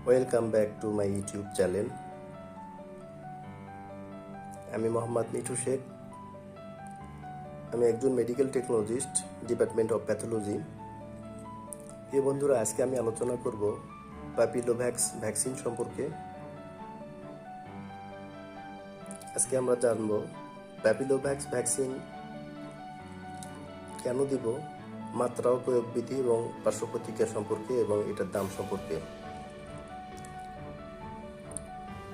Welcome back to my YouTube channel. আমি মোহাম্মদ মিঠু শেখ। আমি একজন medical technologist, department of pathology. প্রিয় বন্ধুরা, আজকে আমি আলোচনা করব প্যাপিলোভ্যাক্স ভ্যাকসিন সম্পর্কে। আজকে আমরা জানব প্যাপিলোভ্যাক্স ভ্যাকসিন কেন দিব, মাত্রা ও প্রয়োগ বিধি এবং পার্শ্ব প্রতিক্রিয়া সম্পর্কে এবং এটার দাম সম্পর্কে।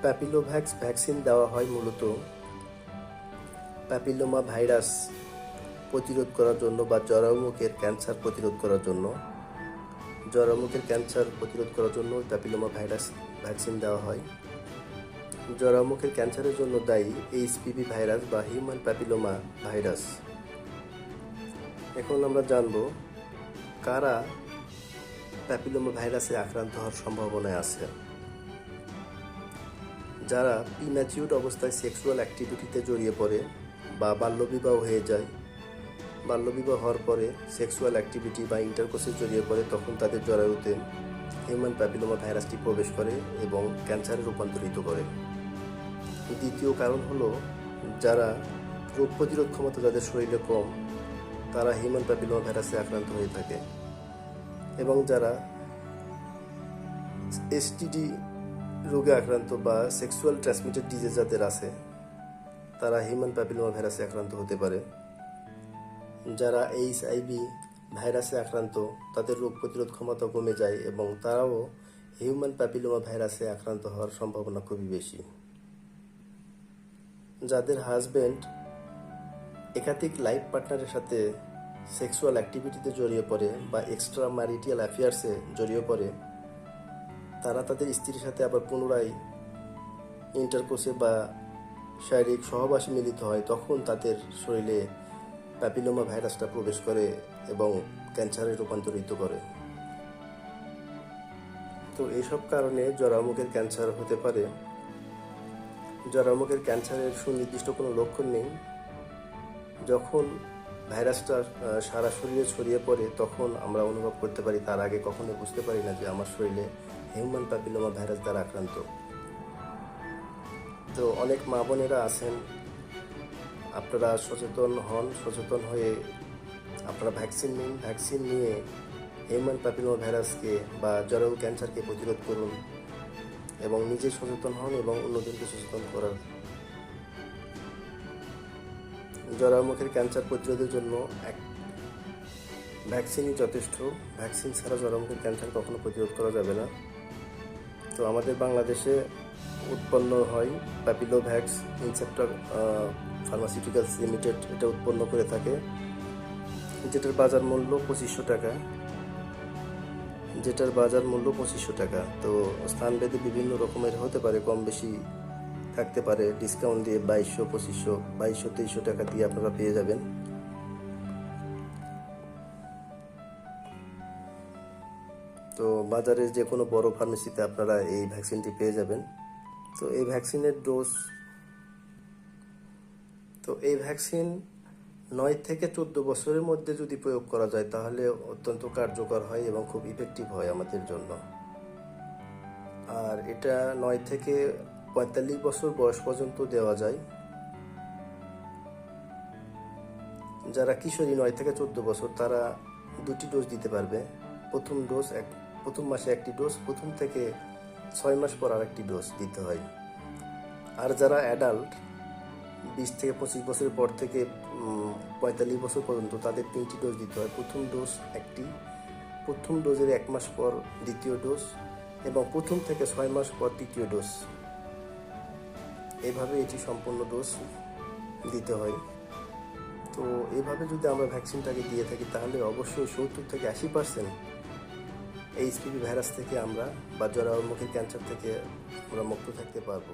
প্যাপিলোভ্যাক্স ভ্যাকসিন দেওয়া হয় মূলত প্যাপিলোমা ভাইরাস প্রতিরোধ করার জন্য বা জরায়ুমুখের ক্যান্সার প্রতিরোধ করার জন্য। জরায়ুমুখের ক্যান্সার প্রতিরোধ করার জন্য প্যাপিলোমা ভাইরাস ভ্যাকসিন দেওয়া হয়। জরায়ুমুখের ক্যান্সারের জন্য দায়ী এইচপিভি ভাইরাস বা হিউম্যান প্যাপিলোমা ভাইরাস। এখন আমরা জানব কারা প্যাপিলোমা ভাইরাসে আক্রান্ত হওয়ার সম্ভাবনায় আছে। যারা প্রিম্যাচিউর অবস্থায় সেক্সুয়াল অ্যাক্টিভিটিতে জড়িয়ে পড়ে বা বাল্যবিবাহ হয়ে যায়, বাল্যবিবাহ হওয়ার পরে সেক্সুয়াল অ্যাক্টিভিটি বা ইন্টারকোর্সে জড়িয়ে পড়ে, তখন তাদের জরায়ুতে হিউম্যান প্যাপিলোমা ভাইরাসটি প্রবেশ করে এবং ক্যান্সারে রূপান্তরিত করে। দ্বিতীয় কারণ হলো যারা রোগ প্রতিরোধ ক্ষমতা যাদের শরীরে কম, তারা হিউম্যান প্যাপিলোমা ভাইরাসে আক্রান্ত হয়ে থাকে। এবং যারা এসটিডি রোগে আক্রান্ত বা সেক্সুয়াল ট্রান্সমিটেড ডিজিজ যাদের আছে, তারা হিউম্যান প্যাপিলোমা ভাইরাসে আক্রান্ত হতে পারে। যারা এইচআইভি ভাইরাসে আক্রান্ত, তাদের রোগ প্রতিরোধ ক্ষমতা কমে যায় এবং তারাও হিউম্যান প্যাপিলোমা ভাইরাসে আক্রান্ত হওয়ার সম্ভাবনা খুবই বেশি। যাদের হাজব্যান্ড একাধিক লাইফ পার্টনারের সাথে সেক্সুয়াল অ্যাক্টিভিটিতে জড়িয়ে পড়ে বা এক্সট্রা ম্যারিটাল অ্যাফেয়ার্সে জড়িয়ে পড়ে, তারা তাদের স্ত্রীর সাথে আবার পুনরায় ইন্টারকোর্সে বা শারীরিক সহবাসে মিলিত হয়, তখন তাদের শরীরে প্যাপিলোমা ভাইরাসটা প্রবেশ করে এবং ক্যান্সারে রূপান্তরিত করে। তো এইসব কারণে জরায়ুমুখের ক্যান্সার হতে পারে। জরায়ুমুখের ক্যান্সারের সুনির্দিষ্ট কোনো লক্ষণ নেই। যখন ভাইরাসটা সারা শরীরে ছড়িয়ে পড়ে, তখন আমরা অনুভব করতে পারি। তার আগে কখনো বুঝতে পারি না যে আমার শরীরে হিউম্যান প্যাপিলোমা ভাইরাস দ্বারা আক্রান্ত। তো অনেক মা বোনেরা আছেন, আপনারা সচেতন হন, সচেতন হয়ে আপনারা ভ্যাকসিন নিন। ভ্যাকসিন নিয়ে হিউম্যান প্যাপিলোমা ভাইরাসকে বা জরায়ু ক্যান্সারকে প্রতিরোধ করুন এবং নিজে সচেতন হন এবং অন্যদেরকে সচেতন করার। জরায়ুমুখের ক্যান্সার প্রতিরোধের জন্য ভ্যাকসিনই যথেষ্ট। ভ্যাকসিন ছাড়া জরায়ুমুখের ক্যান্সার কখনো প্রতিরোধ করা যাবে না। তো আমাদের বাংলাদেশে উৎপন্ন হয় প্যাপিলোভ্যাক্স, ইনসেপ্টর ফার্মাসিউটিক্যালস লিমিটেড এটা উৎপন্ন করে থাকে, যেটার বাজার মূল্য 2500 টাকা। তো স্থানভেদে বিভিন্ন রকমের হতে পারে, কম বেশি থাকতে পারে। ডিসকাউন্ট দিয়ে 2200, 2500, 2200, 2300 টাকা দিয়ে আপনারা পেয়ে যাবেন। তো বাজারের যে কোনো বড় ফার্মেসিতে আপনারা এই ভ্যাকসিনটি পেয়ে যাবেন। তো এই ভ্যাকসিন 9 থেকে 14 বছরের মধ্যে যদি প্রয়োগ করা যায়, তাহলে অত্যন্ত কার্যকর হয় এবং খুব ইফেক্টিভ হয় আমাদের জন্য। আর এটা 9 থেকে 45 বছর বয়স পর্যন্ত দেওয়া যায়। যারা কিশোরী 9 থেকে 14 বছর, তারা 2টি ডোজ দিতে পারবে। প্রথম মাসে একটি ডোজ, প্রথম থেকে 6 মাস পর আর একটি ডোজ দিতে হয়। আর যারা অ্যাডাল্ট 20 থেকে 25 বছরের পর থেকে 45 বছর পর্যন্ত, তাদের 3টি ডোজ দিতে হয়। প্রথম ডোজ একটি, প্রথম ডোজের 1 মাস পর দ্বিতীয় ডোজ এবং প্রথম থেকে 6 মাস পর তৃতীয় ডোজ। এভাবে এটি সম্পূর্ণ ডোজ দিতে হয়। তো এইভাবে যদি আমরা ভ্যাকসিনটাকে দিয়ে থাকি, তাহলে অবশ্যই 70 থেকে 80% এইচপিভি ভাইরাস থেকে আমরা বা জরায়ুমুখের ক্যান্সার থেকে আমরা মুক্ত থাকতে পারবো।